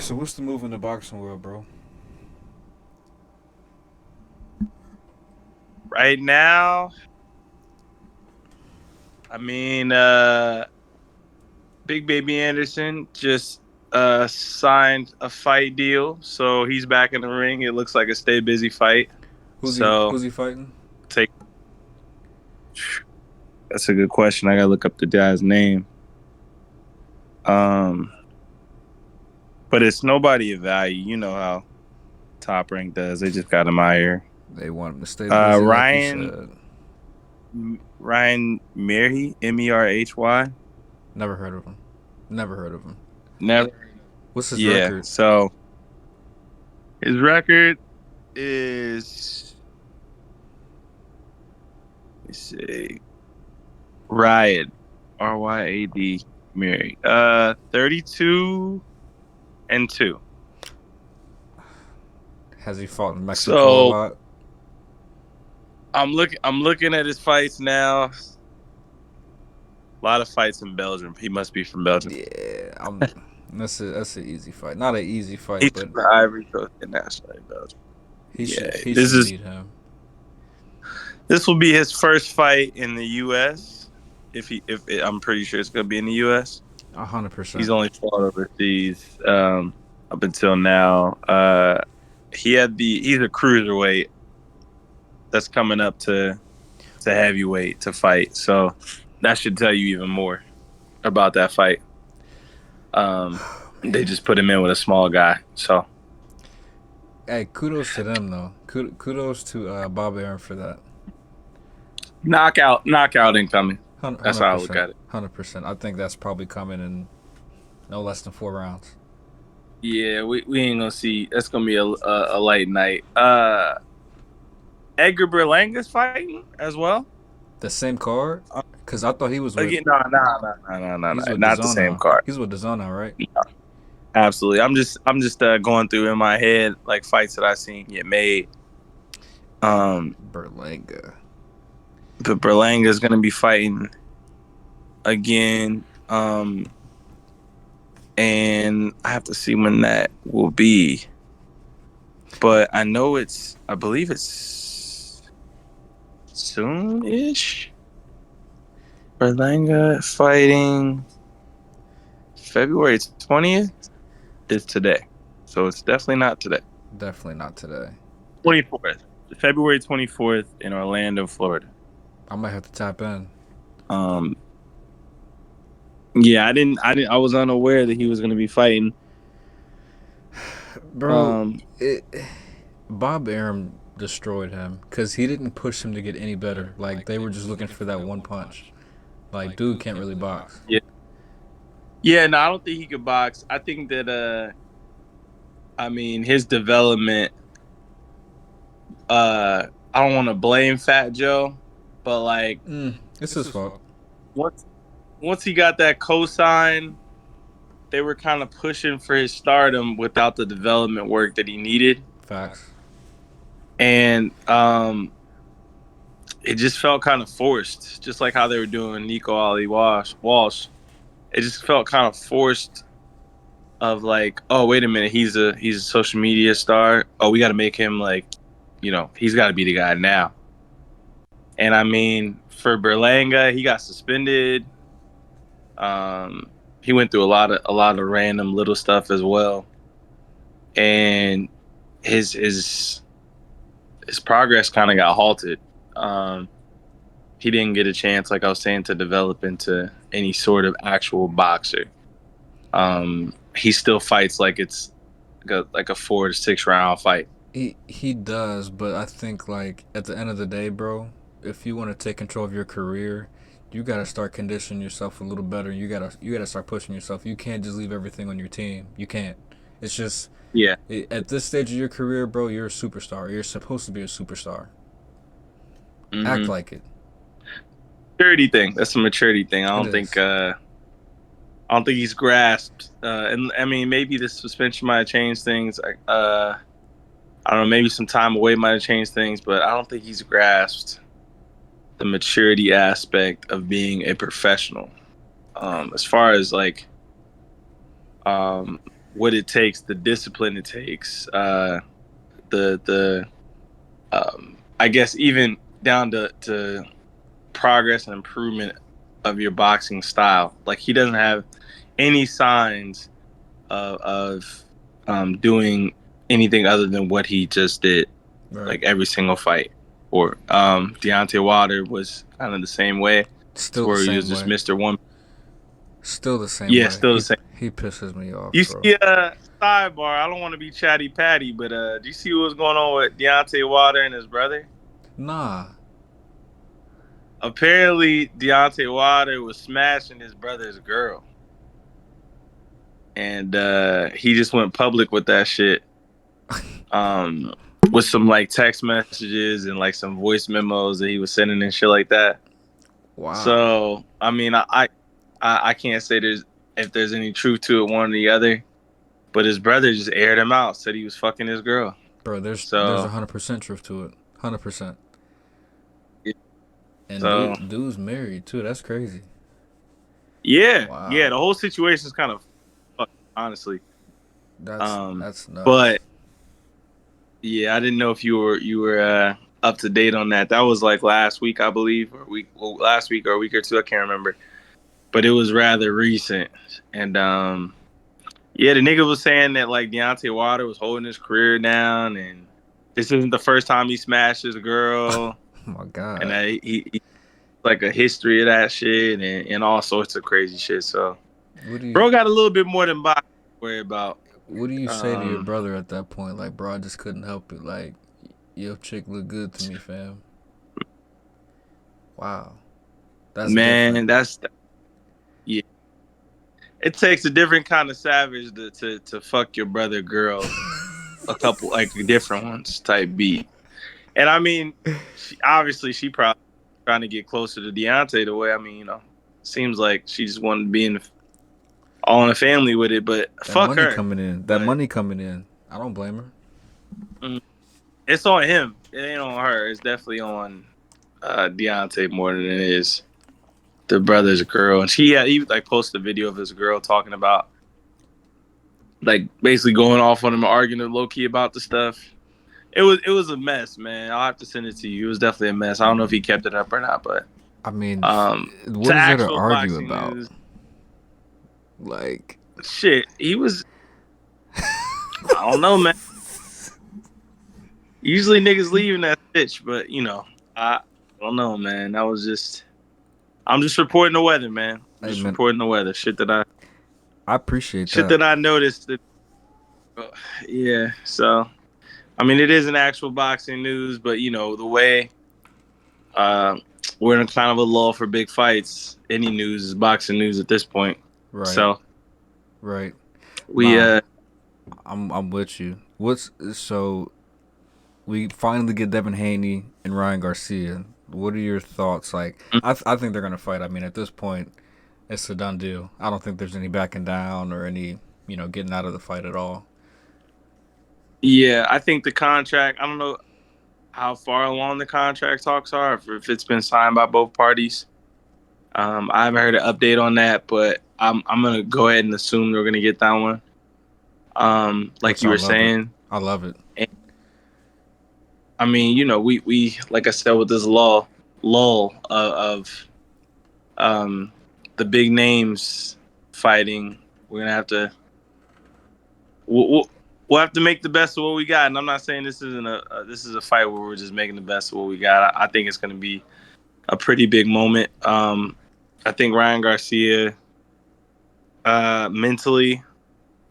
So what's the move in the boxing world, bro? Right now, I mean, Big Baby Anderson just signed a fight deal, so he's back in the ring. It looks like a stay busy fight. Who's he? So Who's he fighting? take that's a good question. I gotta look up the guy's name. Um, but it's nobody of value. You know how Top Rank does. They just got him out here. They want him to stay busy, like you Ryan said. Ryan Merhy, Merhy. Never heard of him. Never heard of him. Never. What's his Yeah. record? So his record is, let's see, Riot, Ryad, Mary. 32-2. Has he fought in Mexico a So lot? I'm looking at his fights now. A lot of fights in Belgium. He must be from Belgium. Yeah, I'm. That's an easy fight. Not an easy fight, He's but from the Ivory Coast International in Belgium. he Yeah, should he this should is beat him. this will be his first fight in the U.S. If I'm pretty sure it's gonna be in the U.S. A hundred He's percent. only fought overseas up until now. He's a cruiserweight that's coming up to heavyweight to fight. So that should tell you even more about that fight. They Man, just put him in with a small guy. So hey, kudos to them though. Kudos to Bob Arum for that. knockout incoming. That's Hundred how I look percent. at it. 100%. I think that's probably coming in no less than 4 rounds. Yeah, we ain't gonna see. That's gonna be a light night. Edgar Berlanga's fighting as well. The same card? Cause I thought he was with Again, no, he's with not the DAZN same now. card. He's with DAZN now, right? Absolutely. I'm just going through in my head like fights that I seen get made. Um, Berlanga. but Berlanga is gonna be fighting again. And I have to see when that will be. But I believe it's soon-ish. Berlanga fighting February 20th is today. So it's definitely not today. Definitely not today. 24th. February 24th in Orlando, Florida. I might have to tap in. Um, yeah, I was unaware that he was going to be fighting. Bro, Um, it, Bob Arum destroyed him because he didn't push him to get any better. Like, they were just looking for that one punch. Like, dude can't really box. yeah, yeah. No, I don't think he could box. I think that I mean his development. I don't want to blame Fat Joe, but like It's his fault. once once he got that cosign, they were kind of pushing for his stardom without the development work that he needed, Facts. and it just felt kind of forced, just like how they were doing Nico Ali Walsh. It just felt kind of forced. Of like, oh wait a minute, he's a social media star. Oh, we got to make him like, he's got to be the guy now. And I mean, for Berlanga, he got suspended. He went through a lot of random little stuff as well, and his progress kind of got halted. Um, he didn't get a chance, like I was saying, to develop into any sort of actual boxer. He still fights like it's like a 4 to 6 round fight. He does, but I think, like, at the end of the day, bro, if you want to take control of your career, you gotta start conditioning yourself a little better. You gotta start pushing yourself. You can't just leave everything on your team. You can't. It's just Yeah. at this stage of your career, bro, you're a superstar. You're supposed to be a superstar. Act Mm-hmm. like it. Maturity thing. That's a maturity thing. I It don't think. is. I don't think he's grasped. And I mean, maybe the suspension might have changed things. I don't know. Maybe some time away might have changed things, but I don't think he's grasped the maturity aspect of being a professional. As far as like, um, what it takes, the discipline it takes, the I guess even down to progress and improvement of your boxing style. Like he doesn't have any signs of doing anything other than what he just did, Right. like every single fight. Or Deontay Wilder was kind of the same way, to Still the where he was same just way. Mr. One. Still the same Yeah, way. still the He same. he pisses me off, You bro. see, sidebar. I don't want to be chatty patty, but do you see what's going on with Deontay Wilder and his brother? Nah. Apparently, Deontay Wilder was smashing his brother's girl, and he just went public with that shit. Um, with some like text messages and like some voice memos that he was sending and shit like that. Wow. So, I mean, I can't say there's any truth to it, one or the other. But his brother just aired him out, said he was fucking his girl. Bro, there's So, 100% truth to it. 100%. And so dude's married too. That's crazy. yeah, Wow. the whole situation is kind of fucked, honestly. That's Um, that's nuts. but yeah, I didn't know if you were up to date on that. That was like last week, I believe, last week or a week or two, I can't remember. But it was rather recent, and yeah, the nigga was saying that like Deontay Wilder was holding his career down, and this isn't the first time he smashed his girl, Oh my and god. he like a history of that shit and all sorts of crazy shit. So, What do you bro got a little bit more than boxing to worry about. what do you say to your Um, brother at that point? Like, bro, I just couldn't help it. Like, your chick looked good to me, fam. Wow. That's different. man, that's yeah. It takes a different kind of savage to fuck your brother girl, a couple like different ones type beat. And I mean, obviously she probably trying to get closer to Deontay the way. I mean, seems like she just wanted to be all in the family with it. But That fuck money her. coming in. That But money coming in. I don't blame her. mm, it's on him. It ain't on her. It's definitely on Deontay more than it is the brother's girl. And he like posted a video of his girl talking about like basically going off on him, arguing low key about the stuff. It was a mess, man. I'll have to send it to you. It was definitely a mess. I don't know if he kept it up or not, but I mean, to what is there to actual argue boxing about? news, Like, shit, he was. I don't know, man. Usually niggas leaving that bitch, but I don't know, man. That was just. I'm just reporting the weather, man. I'm hey just man, reporting the weather. Shit that I appreciate shit that. that I noticed. Yeah. So I mean, it is an actual boxing news, but the way uh, we're in a kind of a lull for big fights. Any news is boxing news at this point. Right, So right. we Nah, I'm with you. What's so we finally get Devin Haney and Ryan Garcia. What are your thoughts? Like, I think they're gonna fight. I mean, at this point, it's a done deal. I don't think there's any backing down or any getting out of the fight at all. yeah, I think the contract. I don't know how far along the contract talks are, if it's been signed by both parties. I haven't heard an update on that, but I'm gonna go ahead and assume they're gonna get that one. Like Which you I were love it. saying, I love it. and, I mean, we like I said with this lull of the big names fighting, we're gonna have to we'll, we'll have to make the best of what we got. And I'm not saying this isn't this is a fight where we're just making the best of what we got. I think it's gonna be a pretty big moment. I think Ryan Garcia mentally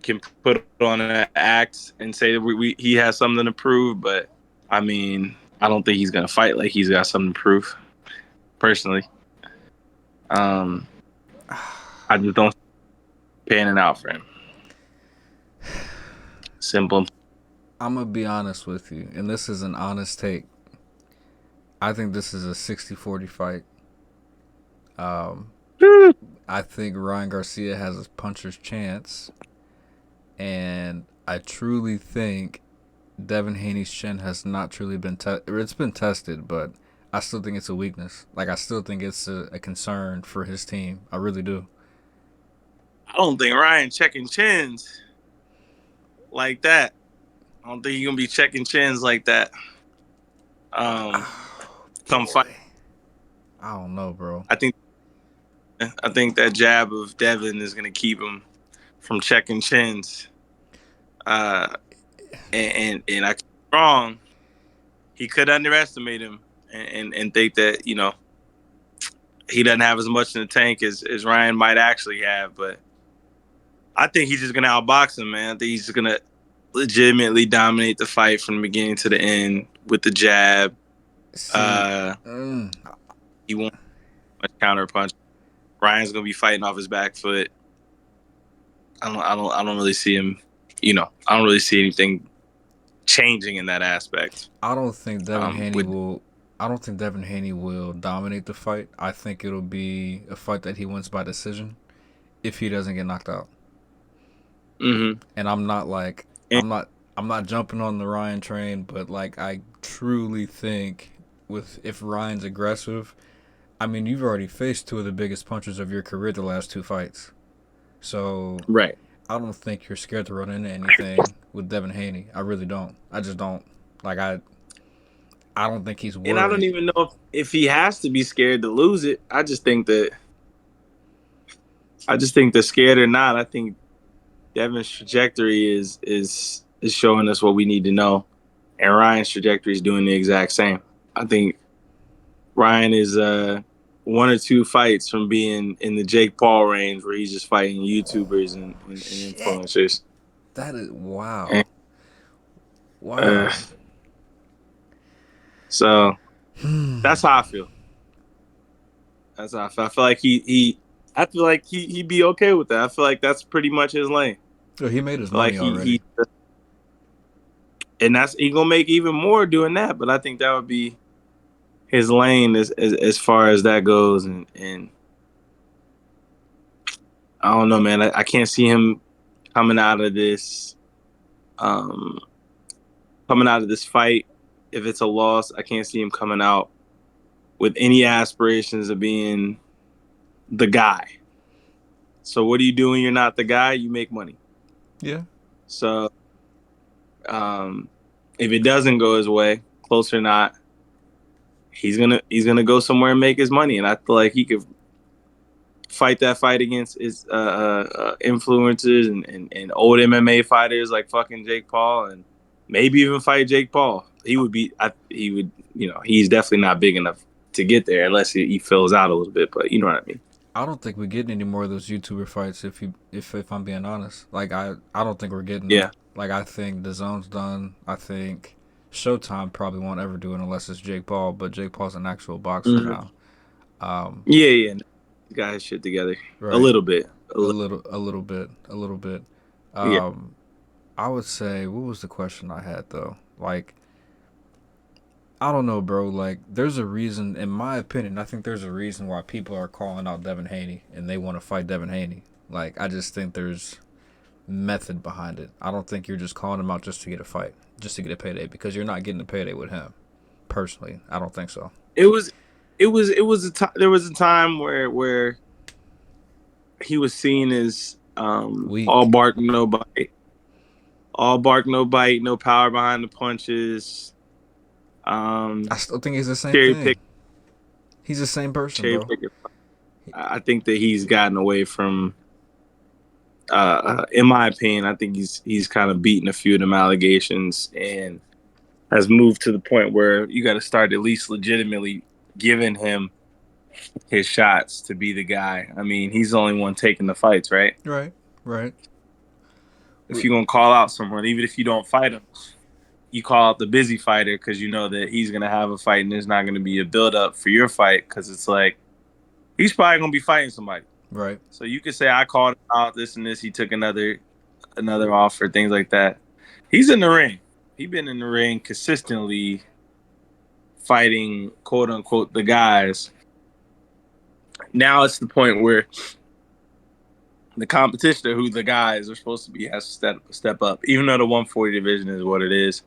can put on an act and say that he has something to prove, but I mean, I don't think he's gonna fight like he's got something to prove. Personally, um, I just don't panning out for him. Simple. I'm gonna be honest with you, and this is an honest take. I think this is a 60-40 fight. Um, I think Ryan Garcia has a puncher's chance, and I truly think Devin Haney's chin has not truly been it's been tested, but I still think it's a weakness. Like, I still think it's a concern for his team. I really do. I don't think Ryan checking chins. like that. I don't think he's gonna be checking chins like that. Come fight. I don't know, bro. I think that jab of Devin is gonna keep him from checking chins. And I could be wrong. He could underestimate him and think that he doesn't have as much in the tank as Ryan might actually have. But I think he's just gonna outbox him, man. I think he's just gonna legitimately dominate the fight from the beginning to the end with the jab. See, He won't much counter punch. Ryan's gonna be fighting off his back foot. I don't really see him. I don't really see anything changing in that aspect. I don't think Devin Haney With will. I don't think Devin Haney will dominate the fight. I think it'll be a fight that he wins by decision if he doesn't get knocked out. And I'm not like I'm not jumping on the Ryan train, but like I truly think if Ryan's aggressive, I mean you've already faced two of the biggest punches of your career the last two fights, so right. I don't think you're scared to run into anything with Devin Haney. I really don't. I just don't. Like I don't think he's worried. And I don't even know if he has to be scared to lose it. I just think that scared or not, I think Devin's trajectory is showing us what we need to know, and Ryan's trajectory is doing the exact same. I think Ryan is one or two fights from being in the Jake Paul range, where he's just fighting YouTubers and influencers. That is wow. And, wow. So that's how I feel. That's how I feel. I feel like he'd be okay with that. I feel like that's pretty much his lane. So he made his money already. And he gonna make even more doing that. But I think that would be his lane as far as that goes. And I don't know, man. I can't see him coming out of this fight. If it's a loss, I can't see him coming out with any aspirations of being the guy. So what do you do when you're not the guy? You make money. Yeah. So if it doesn't go his way, close or not, he's gonna go somewhere and make his money. And I feel like he could fight that fight against his influencers and old MMA fighters like fucking Jake Paul, and maybe even fight Jake Paul. He's definitely not big enough to get there unless he fills out a little bit. But you know what I mean. I don't think we're getting any more of those YouTuber fights. If I'm being honest, like I don't think we're getting. Yeah. Them. Like I think DAZN's done. I think Showtime probably won't ever do it unless it's Jake Paul. But Jake Paul's an actual boxer now. Yeah. Got his shit together. Right. A little bit. A little bit. Yeah. I would say, what was the question I had though? Like, I don't know, bro. Like, there's a reason, in my opinion, I think there's a reason why people are calling out Devin Haney and they want to fight Devin Haney. Like, I just think there's method behind it. I don't think you're just calling him out just to get a fight, just to get a payday, because you're not getting a payday with him. Personally, I don't think so. There was a time where he was seen as all bark no bite, no power behind the punches. I still think he's the same thing. He's the same person, bro. I think that he's gotten away from. In my opinion, I think he's kind of beaten a few of them allegations and has moved to the point where you got to start at least legitimately giving him his shots to be the guy. I mean, he's the only one taking the fights, right? Right. If you're gonna call out someone, even if you don't fight him, you call out the busy fighter because you know that he's gonna have a fight and there's not gonna be a build up for your fight because it's like he's probably gonna be fighting somebody. Right. So you could say I called out this and this. He took another offer, things like that. He's in the ring. He's been in the ring consistently fighting, quote unquote, the guys. Now it's the point where the competition, who the guys are supposed to be, has to step up. Even though the 140 division is what it is,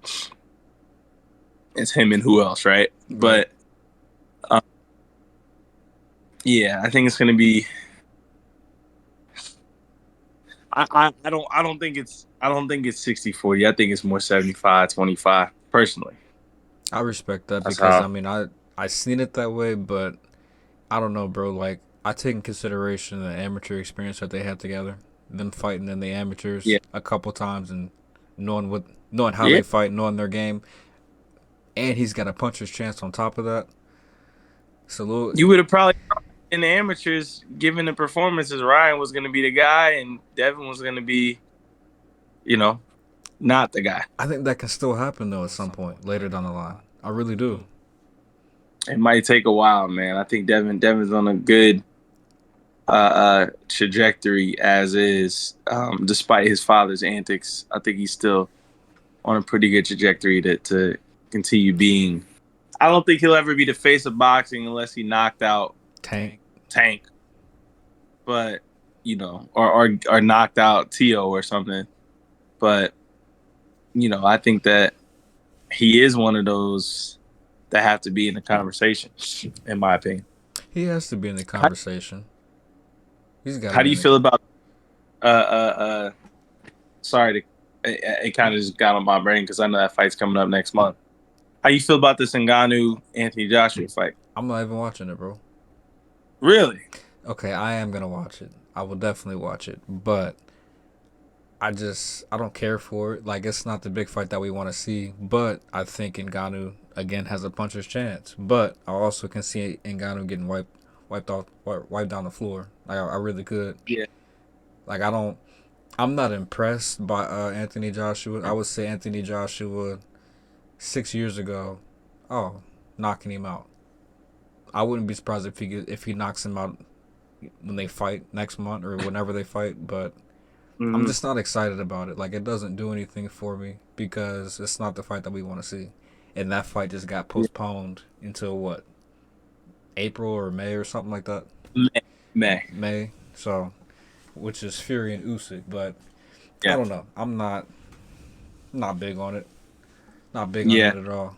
it's him and who else, right? But yeah, I think it's going to be. I don't think it's 60-40. I think it's more 75-25 personally. I respect that That's because how. I mean I seen it that way, but I don't know, bro. Like I take in consideration the amateur experience that they had together, them fighting in the amateurs Yeah. a couple times and knowing how Yeah. they fight, knowing their game, and he's got a puncher's chance on top of that. Salute. You would have probably in the amateurs given the performances. Ryan was going to be the guy, and Devin was going to be, you know, not the guy. I think that can still happen though at some point later down the line. I really do. It might take a while, man. I think Devin's on a good trajectory as is, despite his father's antics. I think he's still on a pretty good trajectory to continue being. I don't think he'll ever be the face of boxing unless he knocked out Tank. Tank, but or knocked out Tio or something. But I think that he is one of those that have to be in the conversation, in my opinion. He has to be in the How, conversation. He's got to how do be you in the. feel about? Sorry to, it kind of just got on my brain because I know that fight's coming up next month. How you feel about this Ngannou Anthony Joshua fight? I'm not even watching it, bro. Really? Okay, I am gonna watch it. I will definitely watch it, but I don't care for it. Like it's not the big fight that we want to see, but I think Ngannou again has a puncher's chance. But I also can see Ngannou getting wiped down the floor. Like I really could. Yeah. Like I don't. I'm not impressed by Anthony Joshua. I would say Anthony Joshua 6 years ago. Oh, knocking him out. I wouldn't be surprised if he knocks him out when they fight next month or whenever they fight. But I'm Mm-hmm. just not excited about it. Like it doesn't do anything for me because it's not the fight that we want to see, and that fight just got Yeah. postponed until what, April or May or something like that. May. May. May. So, which is Fury and Usyk, but I Yeah. don't know. I'm not big on it. Not big on Yeah. it at all.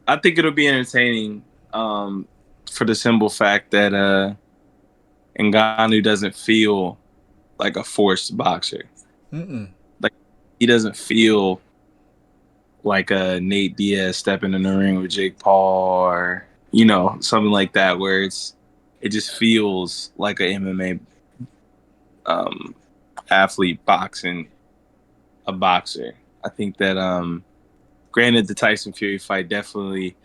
I think it'll be entertaining, for the simple fact that Ngannou doesn't feel like a forced boxer. Mm-mm. Like he doesn't feel like a Nate Diaz stepping in the ring with Jake Paul or something like that, where it just feels like a MMA athlete boxing a boxer. I think that granted the Tyson Fury fight definitely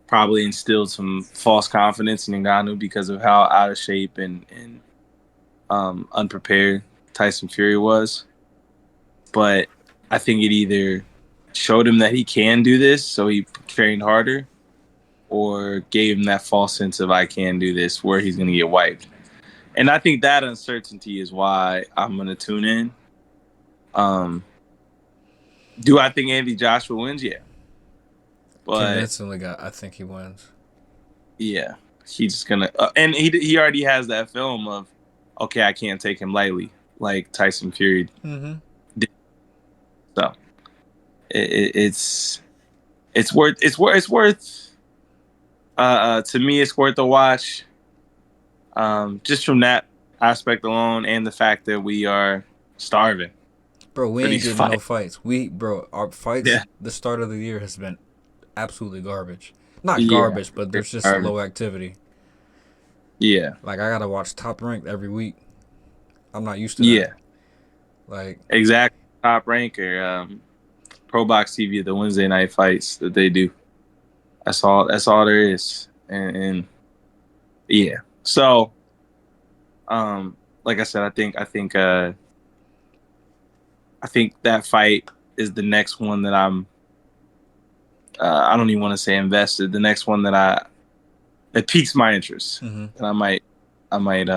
probably instilled some false confidence in Ngannou because of how out of shape and unprepared Tyson Fury was. But I think it either showed him that he can do this, so he trained harder, or gave him that false sense of I can do this, where he's going to get wiped. And I think that uncertainty is why I'm going to tune in. Um, do I think Andy Joshua wins? Yeah, but Convincingly, got. I think he wins. yeah, he's just gonna, and he already has that film of, okay, I can't take him lightly, like Tyson Fury Mm-hmm. did. So it's worth to me, it's worth a watch, just from that aspect alone, and the fact that we are starving Bro, we for ain't these getting no fights. fights. Our fights. Yeah, The start of the year has been absolutely garbage. Not yeah, garbage, but there's just low activity. yeah, Like I gotta watch Top Ranked every week. I'm not used to that. yeah. Like, Exactly. Top ranker, Pro Box TV, the Wednesday night fights that they do. That's all. That's all there is. And yeah. So, like I said, I think that fight is the next one that I'm. I don't even want to say invested. The next one that it piques my interest, mm-hmm. and I might,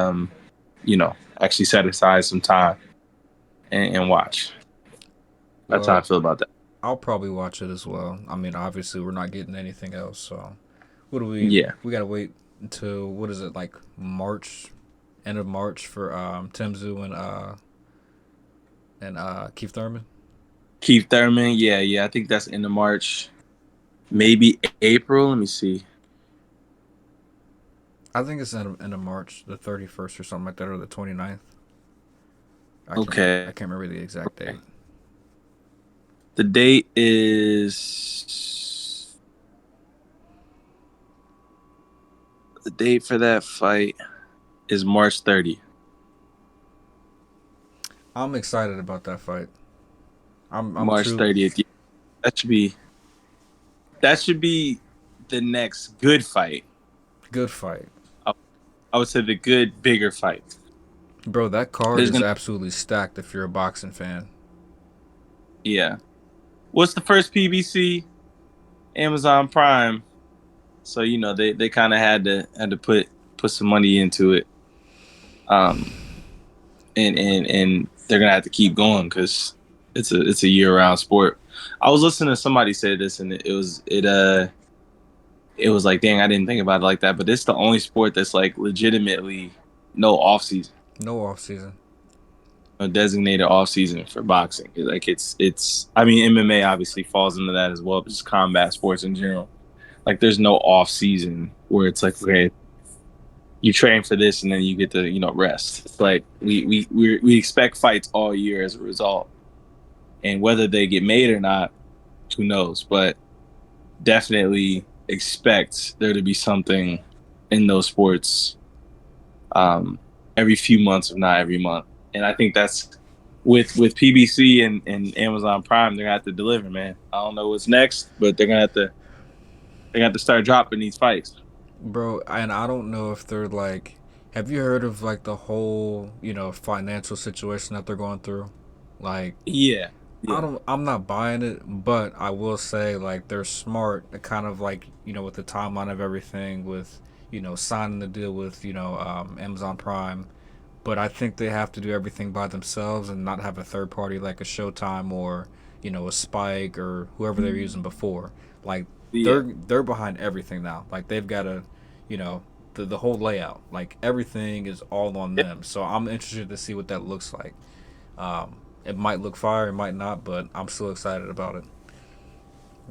actually set aside some time and watch. That's how I Well, feel about that. I'll probably watch it as well. I mean, obviously we're not getting anything else, so what do Yeah. we gotta wait until what is it like March, end of March for Timzu and Keith Thurman. Keith Thurman, yeah. I think that's end of March, maybe April. Let me see. I think it's end of March, the 31st or something like that, or the 29th. Okay. I can't remember the exact date. The date is the date for that fight is March 30th. I'm excited about that fight. I'm March true 30th. That should be that should be the next good fight. good fight. I, I would say the good bigger fight. Bro, that card There's is gonna absolutely stacked if you're a boxing fan. yeah. What's the first PBC? Amazon Prime. So they kind of had to put some money into it. Um, and they're gonna have to keep going because it's a year round sport. I was listening to somebody say this, and it was like, dang, I didn't think about it like that. But it's the only sport that's like legitimately no off season, No off season. no designated off season for boxing. Like it's I mean MMA obviously falls into that as well, but just combat sports in general. Like there's no off season where it's like, okay, you train for this and then you get to rest. It's like we expect fights all year as a result, and whether they get made or not, who knows? But definitely expect there to be something in those sports every few months, if not every month. And I think that's with PBC and Amazon Prime, they're gonna have to deliver, man. I don't know what's next, but they're gonna have to start dropping these fights. Bro, and I don't know if they're like, have you heard of like the whole, financial situation that they're going through? Like, Yeah, yeah, I'm not buying it, but I will say like they're smart, kind of like, with the timeline of everything with, signing the deal with, Amazon Prime. But I think they have to do everything by themselves and not have a third party like a Showtime or, a Spike or whoever they're using before. Like yeah, they're behind everything now. Like they've got to, you know, the whole layout. Like everything is all on them. So I'm interested to see what that looks like. It might look fire, it might not, but I'm still excited about it.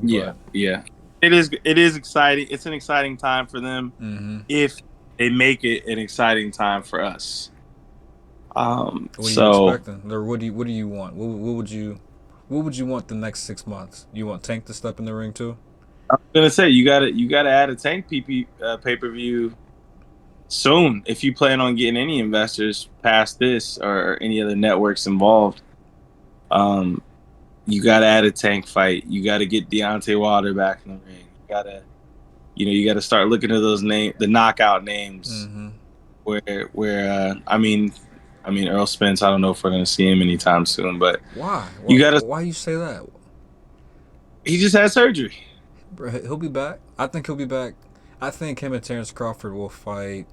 yeah, But yeah. It is exciting. It's an exciting time for them mm-hmm. if they make it an exciting time for us. What are you So expecting? Or what do you want? What would you want the next 6 months? You want Tank to step in the ring too? I'm gonna say you gotta add a Tank PP pay per view soon if you plan on getting any investors past this or any other networks involved. Um, you gotta add a Tank fight. You gotta get Deontay Wilder back in the ring. You gotta start looking at the knockout names Mm-hmm. where I mean Earl Spence. I don't know if we're gonna see him anytime soon, but Why? you gotta. Why you say that? He just had surgery. Bro, he'll be back. I think he'll be back. I think him and Terrence Crawford will fight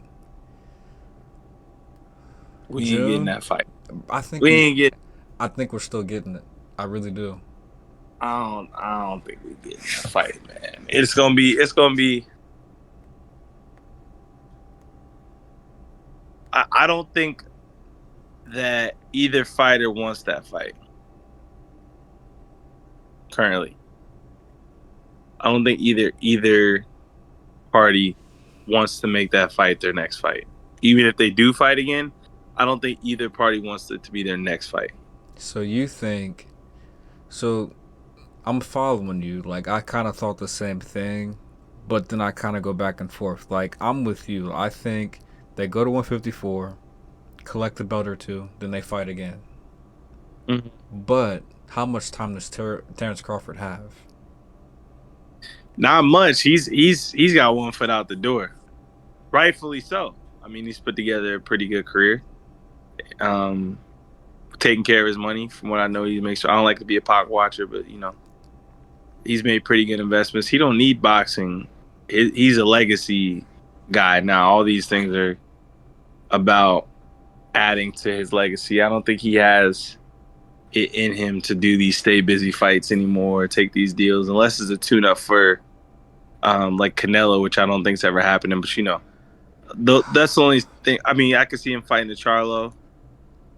We ain't getting June. that fight. I think We we. ain't get. I think we're still getting it. I really do. I don't think we getting that fight, man. It's gonna be. I don't think that either fighter wants that fight currently. I don't think either party wants to make that fight their next fight. Even if they do fight again, I don't think either party wants it to be their next fight. So you think? So I'm following you. Like I kind of thought the same thing, but then I kind of go back and forth. Like I'm with you. I think they go to 154, collect a belt or two, then they fight again. Mm-hmm. But how much time does Terrence Crawford have? Not much. He's got one foot out the door. Rightfully so. I mean, he's put together a pretty good career. Um, Taking care of his money. From what I know, he makes sure. I don't like to be a Pac watcher, but he's made pretty good investments. He don't need boxing. He's a legacy guy now. All these things are about adding to his legacy. I don't think he has it in him to do these stay busy fights anymore, take these deals, unless it's a tune up for like Canelo, which I don't think's ever happening. But that's the only thing. I mean, I could see him fighting the Charlo.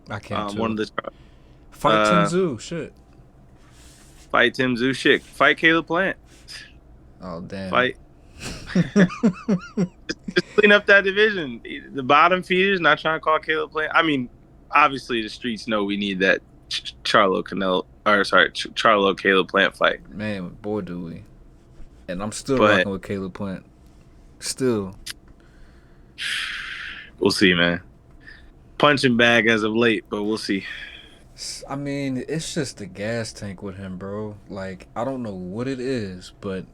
I can't One too. of the Fight Tim uh, Zoo. Shit. fight Tim Zushik, fight Caleb Plant, Oh damn. fight just clean up that division. The bottom feeders, not trying to call Caleb Plant. I mean, obviously the streets know we need that Charlo Caleb Plant fight. Man, boy, do we. And I'm still But rocking with Caleb Plant. Still. we'll see, man. Punching bag as of late, but we'll see. I mean, it's just the gas tank with him, bro. Like, I don't know what it is, but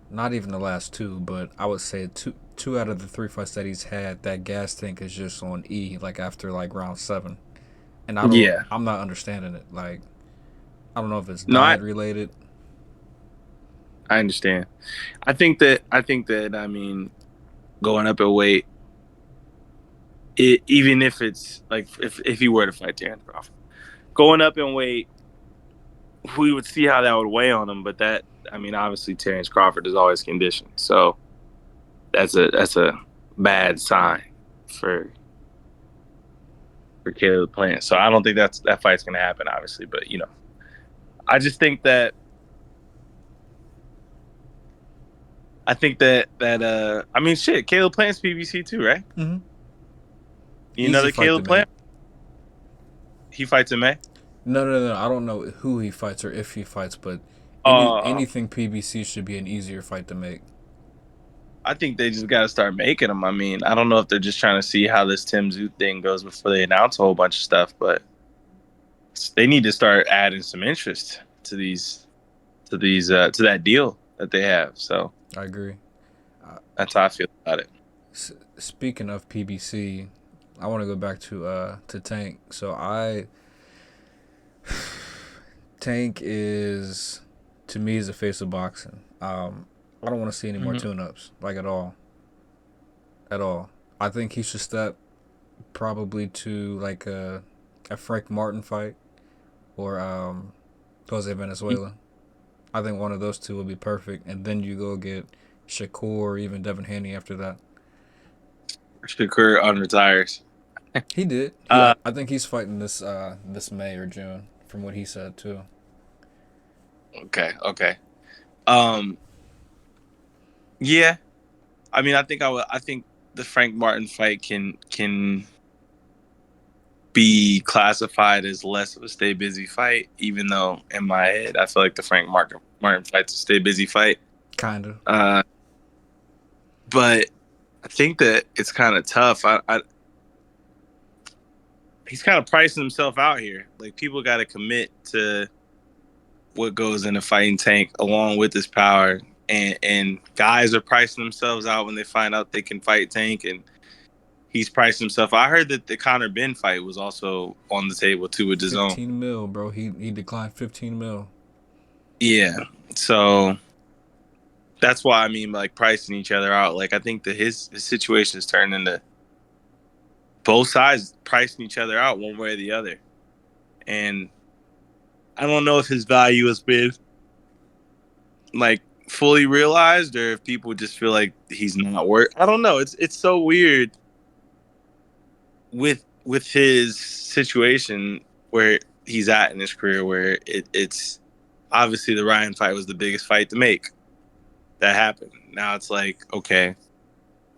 not even the last two, but I would say two out of the three fights that he's had, that gas tank is just on E, like after like round 7. And Yeah. I'm not understanding it. Like, I don't know if it's No, diet related. I understand. I think that I mean going up in weight, even if it's like if he were to fight Terrence Crawford, going up in weight, we would see how that would weigh on him. But that, I mean, obviously Terrence Crawford is always conditioned, so that's a bad sign for Caleb Plant. So I don't think that fight's gonna happen, obviously. But I just think that I mean, shit, Caleb Plant's PBC too, right? Mm-hmm. You know Easy the fight to Caleb make. Plant, he fights in May. No. I don't know who he fights or if he fights, but Uh, anything PBC should be an easier fight to make. I think they just got to start making them. I mean, I don't know if they're just trying to see how this Tim Zoo thing goes before they announce a whole bunch of stuff, but they need to start adding some interest to that deal that they have. So I agree. that's how I feel about it. Speaking of PBC, I want to go back to Tank. So Tank is, to me, is the face of boxing. I don't want to see any more Mm-hmm. tune-ups, like at all. I think he should step probably to like a Frank Martin fight or Jose Venezuela. I think one of those two would be perfect, and then you go get Shakur or even Devin Haney after that. Shakur unretires. He did. Uh, I think he's fighting this May or June, from what he said too. okay. Um, yeah. I mean, I think the Frank Martin fight can be classified as less of a stay busy fight, even though in my head I feel like the Martin fight's a stay busy fight. Kinda. Uh, but I think that it's kind of tough. He's kind of pricing himself out here. Like people got to commit to what goes in a fighting Tank along with his power, and guys are pricing themselves out when they find out they can fight Tank, and he's priced himself. I heard that the Conor Ben fight was also on the table too with DAZN. 15 mil, bro. He declined 15 mil. Yeah, so that's why I mean, like pricing each other out. Like I think that his situation is turned into both sides pricing each other out one way or the other, and I don't know if his value has been like fully realized or if people just feel like he's not worth. I don't know. It's so weird with his situation where he's at in his career, where it's obviously the Ryan fight was the biggest fight to make. That happened. Now it's like, okay,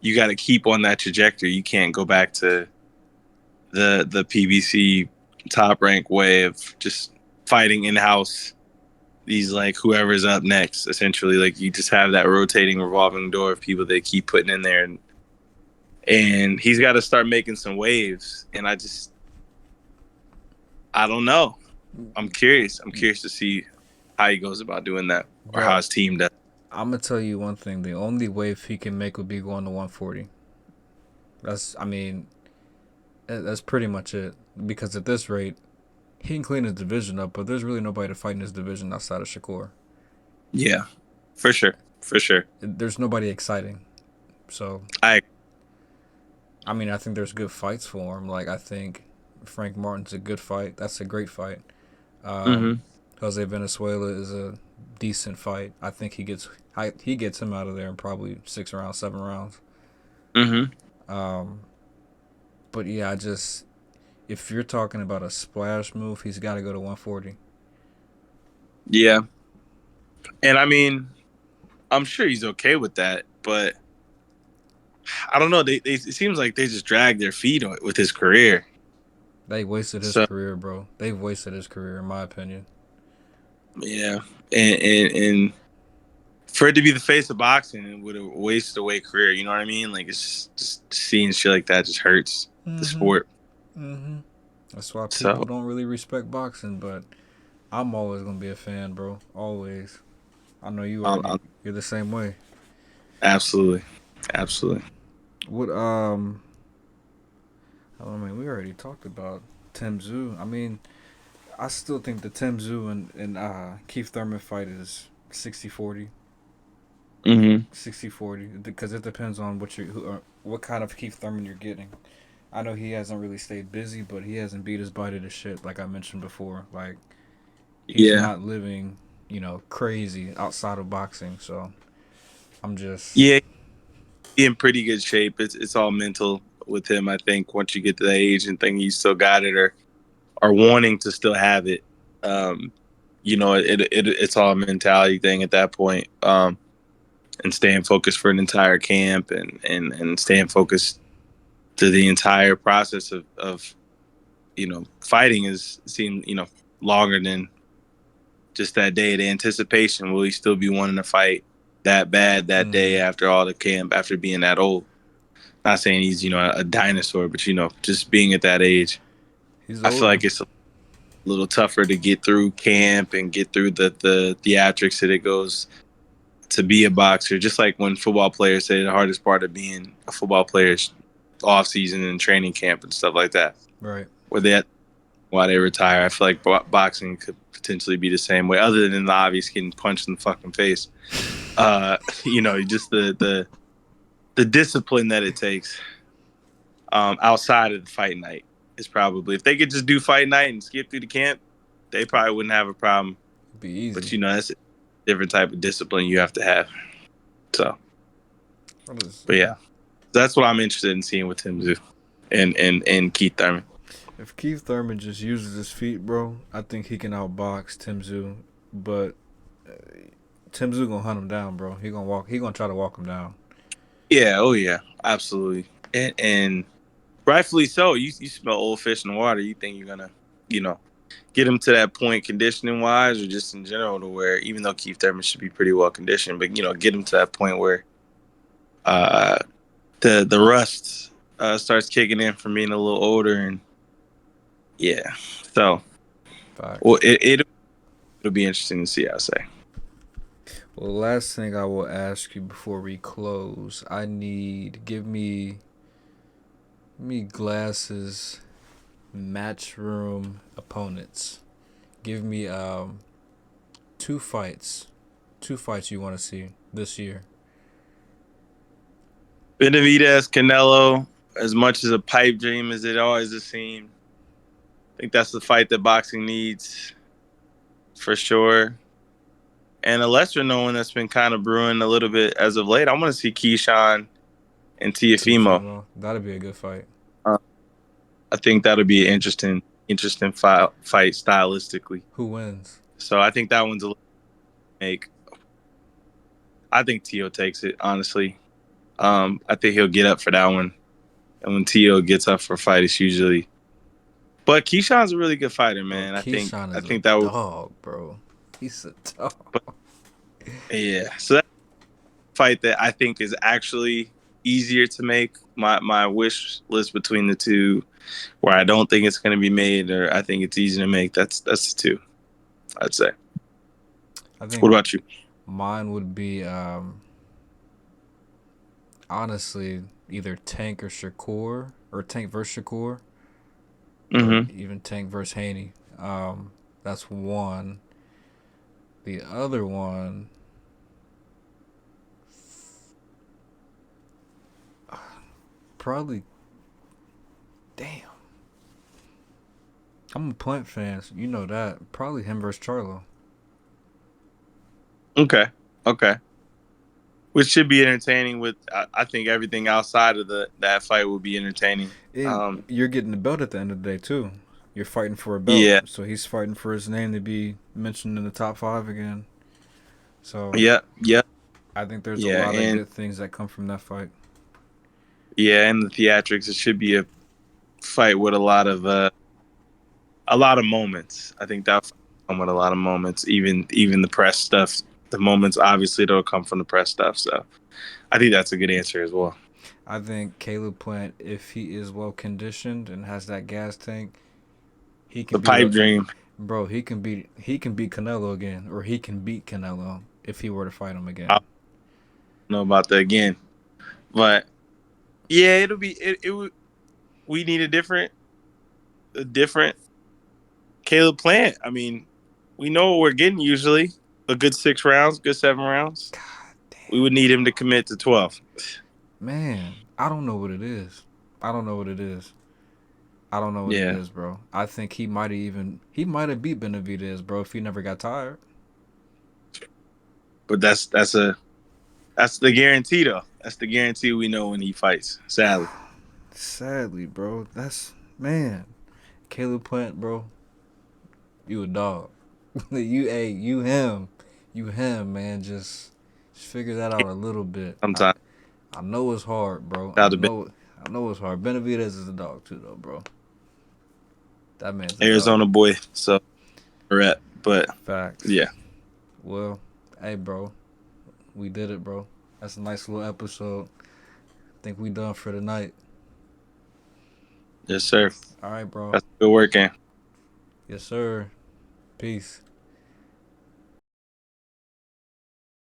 you got to keep on that trajectory. You can't go back to the PBC top rank way of just fighting in house. These like whoever's up next, essentially, like you just have that rotating revolving door of people they keep putting in there, and he's got to start making some waves. And I don't know. I'm curious. I'm curious to see how he goes about doing that or how Bro, his team does. I'm gonna tell you one thing. The only wave he can make would be going to 140. I mean, that's pretty much it. Because at this rate, he can clean his division up, but there's really nobody to fight in his division outside of Shakur. Yeah, for sure. For sure. There's nobody exciting. So, I I mean, I think there's good fights for him. Like, I think Frank Martin's a good fight. That's a great fight. mm-hmm. Jose Venezuela is a decent fight. I think he gets him out of there in probably 6 rounds, 7 rounds. Mm-hmm. Um, but yeah, if you're talking about a splash move, he's got to go to 140. Yeah. And I mean, I'm sure he's okay with that, but I don't know. It seems like they just dragged their feet with his career. They wasted his So career, bro. They've wasted his career, in my opinion. yeah, and for it to be the face of boxing, it would have wasted away career. You know what I mean? Like it's just seeing shit like that just hurts the Mm-hmm. sport. Mm-hmm. That's why people So don't really respect boxing, but I'm always gonna be a fan, bro. Always. I know you are. I'm You're the same way. absolutely, absolutely. What I mean, we already talked about Tim Tszyu. I mean, I still think the Tim Tszyu and Keith Thurman fight is 60-40. Mm-hmm. 60-40 because it depends on what kind of Keith Thurman you're getting. I know he hasn't really stayed busy, but he hasn't beat his body to shit like I mentioned before. Like he's Yeah, not living, crazy outside of boxing. So I'm just yeah. In pretty good shape. It's all mental with him. I think once you get to that age and think you still got it or are wanting to still have it, um, it's all a mentality thing at that point. And staying focused for an entire camp and staying focused to the entire process of fighting is seem longer than just that day. The anticipation, will he still be wanting to fight that bad that day mm, after all the camp, after being that old? Not saying he's a dinosaur, but just being at that age, he's I feel older. like it's a little tougher to get through camp and get through the theatrics that it goes to be a boxer. Just like when football players say the hardest part of being a football player is off season and training camp and stuff like that. Right. Where they while they retire, I feel like boxing could potentially be the same way, other than the obvious getting punched in the fucking face. Just the discipline that it takes outside of the fight night is probably, if they could just do fight night and skip through the camp, they probably wouldn't have a problem. Be easy. But that's a different type of discipline you have to have. So, What is but yeah, that's what I'm interested in seeing with Tim Tszyu and Keith Thurman. If Keith Thurman just uses his feet, bro, I think he can outbox Tim Tszyu. But uh, Tim Tszyu gonna hunt him down, bro. He gonna walk. He gonna try to walk him down. Yeah, oh yeah, absolutely, and rightfully so. You smell old fish in the water. You think you're gonna, you know, get him to that point conditioning wise, or just in general, to where even though Keith Thurman should be pretty well conditioned, but get him to that point where uh, the rust starts kicking in from being a little older, and yeah, so well Facts. it'll be interesting to see. I'll say. Well, the last thing I will ask you before we close, I need give me glasses matchroom opponents. Give me two fights, two fights you want to see this year. Benavidez, Canelo, as much as a pipe dream as it always has seemed, I think that's the fight that boxing needs for sure. And a lesser known one that's been kind of brewing a little bit as of late, I want to see Keyshawn and Tiafimo. Tiafimo, that'd be a good fight. Uh, I think that'll be an interesting fight stylistically. Who wins? So I think that one's a little make. I think Tio takes it, honestly. I think he'll get up for that one. And when Tio gets up for a fight, it's usually. But Keyshawn's a really good fighter, Bro, man. I think Keyshawn I is a think that would. dog, bro. He's a dog. But yeah, so that's a fight that I think is actually easier to make. My wish list between the two, where I don't think it's going to be made, or I think it's easy to make. That's the two, I'd say. I What think about you? mine would be honestly either Tank or Shakur, or Tank versus Shakur, or Mm-hmm. even Tank versus Haney. That's one. The other one, probably. Damn. I'm a Plant fan, so you know that. Probably him versus Charlo. Okay. Which should be entertaining. With I think everything outside of that fight will be entertaining. And you're getting the belt at the end of the day too. You're fighting for a belt, Yeah, so he's fighting for his name to be mentioned in the top five again. So yeah, I think there's a yeah, lot of and good things that come from that fight. Yeah, and the theatrics. It should be a fight with a lot of moments. I think that fight will come with a lot of moments. Even the press stuff. The moments obviously that'll come from the press stuff. So I think that's a good answer as well. I think Caleb Plant, if he is well conditioned and has that gas tank, he can The beat pipe up. dream. Bro, he can beat Canelo again, or he can beat Canelo if he were to fight him I again. don't know about that again, but yeah, it'll be we need a different Caleb Plant. I mean, we know what we're getting usually. A good 6 rounds, good 7 rounds. God We damn, would need him to commit to 12. man, I don't know what it is. I don't know what it is. I don't know what it Yeah, is, bro. I think he might have beat Benavidez, bro, if he never got tired. but that's the guarantee though. That's the guarantee we know when he fights. Sadly, Sadly, bro, that's man. Caleb Plant, bro, you a dog. You him, man. Just figure that out a little bit. I sometimes I know it's hard, bro. out of I know it's hard. Benavidez is a dog too, though, bro. That man's a dog. Arizona boy, so rep. But Facts. yeah, Well, hey, bro, we did it, bro. That's a nice little episode. Think we done for the night. yes sir. All right, bro. That's good working. Yes, sir. Peace.